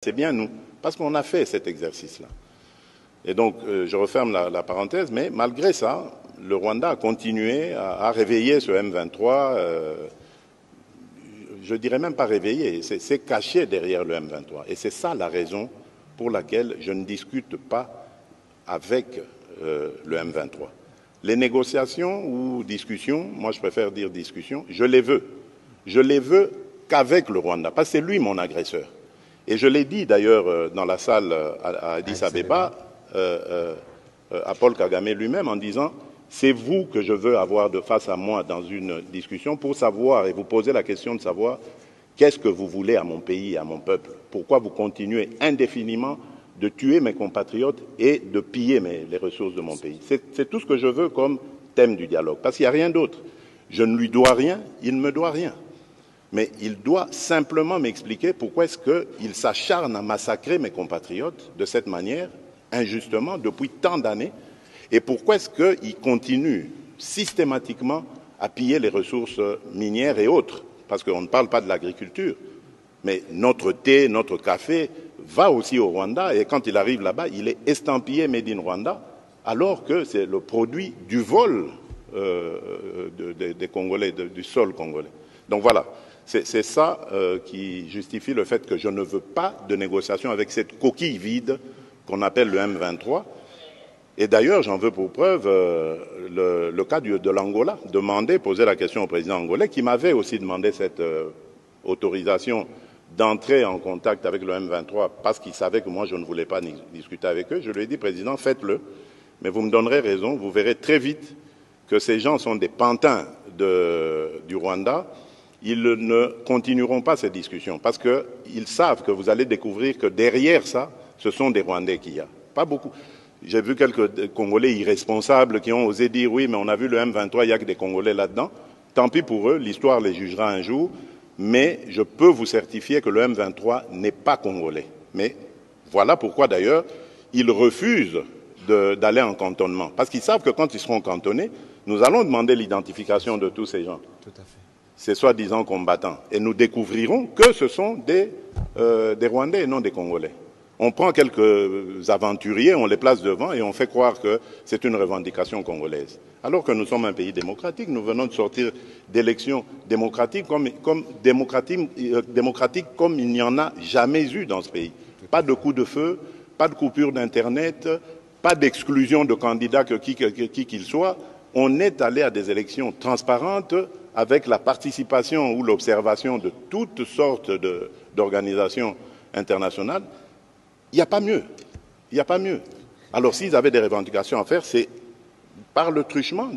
C'est bien nous, parce qu'on a fait cet exercice-là. Et donc, je referme la parenthèse, mais malgré ça, le Rwanda a continué à réveiller ce M23. Je dirais même pas réveiller, c'est caché derrière le M23. Et c'est ça la raison pour laquelle je ne discute pas avec le M23. Les négociations ou discussions, moi je préfère dire discussions, je les veux. Je les veux qu'avec le Rwanda, parce que c'est lui mon agresseur. Et je l'ai dit d'ailleurs dans la salle à Addis Abeba, à Paul Kagame lui-même, en disant « C'est vous que je veux avoir de face à moi dans une discussion pour savoir et vous poser la question de savoir qu'est-ce que vous voulez à mon pays et à mon peuple. Pourquoi vous continuez indéfiniment de tuer mes compatriotes et de piller les ressources de mon pays. C'est tout ce que je veux comme thème du dialogue, parce qu'il n'y a rien d'autre. Je ne lui dois rien, il ne me doit rien. Mais il doit simplement m'expliquer pourquoi est-ce qu'il s'acharne à massacrer mes compatriotes de cette manière, injustement, depuis tant d'années, et pourquoi est-ce qu'il continue systématiquement à piller les ressources minières et autres, parce qu'on ne parle pas de l'agriculture, mais notre thé, notre café va aussi au Rwanda, et quand il arrive là-bas, il est estampillé Made in Rwanda, alors que c'est le produit du vol des Congolais, du sol congolais. Donc voilà. C'est ça qui justifie le fait que je ne veux pas de négociation avec cette coquille vide qu'on appelle le M23. Et d'ailleurs, j'en veux pour preuve le cas de l'Angola. Poser la question au président angolais, qui m'avait aussi demandé cette autorisation d'entrer en contact avec le M23 parce qu'il savait que moi, je ne voulais pas discuter avec eux. Je lui ai dit, président, faites-le, mais vous me donnerez raison. Vous verrez très vite que ces gens sont des pantins du Rwanda. Ils ne continueront pas cette discussion parce qu'ils savent que vous allez découvrir que derrière ça, ce sont des Rwandais qu'il y a. Pas beaucoup. J'ai vu quelques Congolais irresponsables qui ont osé dire oui, mais on a vu le M23, il n'y a que des Congolais là-dedans. Tant pis pour eux, l'histoire les jugera un jour. Mais je peux vous certifier que le M23 n'est pas congolais. Mais voilà pourquoi d'ailleurs ils refusent d'aller en cantonnement. Parce qu'ils savent que quand ils seront cantonnés, nous allons demander l'identification de tous ces gens. Tout à fait. Ces soi-disant combattants. Et nous découvrirons que ce sont des Rwandais et non des Congolais. On prend quelques aventuriers, on les place devant et on fait croire que c'est une revendication congolaise. Alors que nous sommes un pays démocratique, nous venons de sortir d'élections démocratiques comme il n'y en a jamais eu dans ce pays. Pas de coup de feu, pas de coupure d'Internet, pas d'exclusion de candidats qui qu'il soit. On est allé à des élections transparentes avec la participation ou l'observation de toutes sortes d'organisations internationales. Il n'y a pas mieux. Il n'y a pas mieux. Alors, s'ils avaient des revendications à faire, c'est par le truchement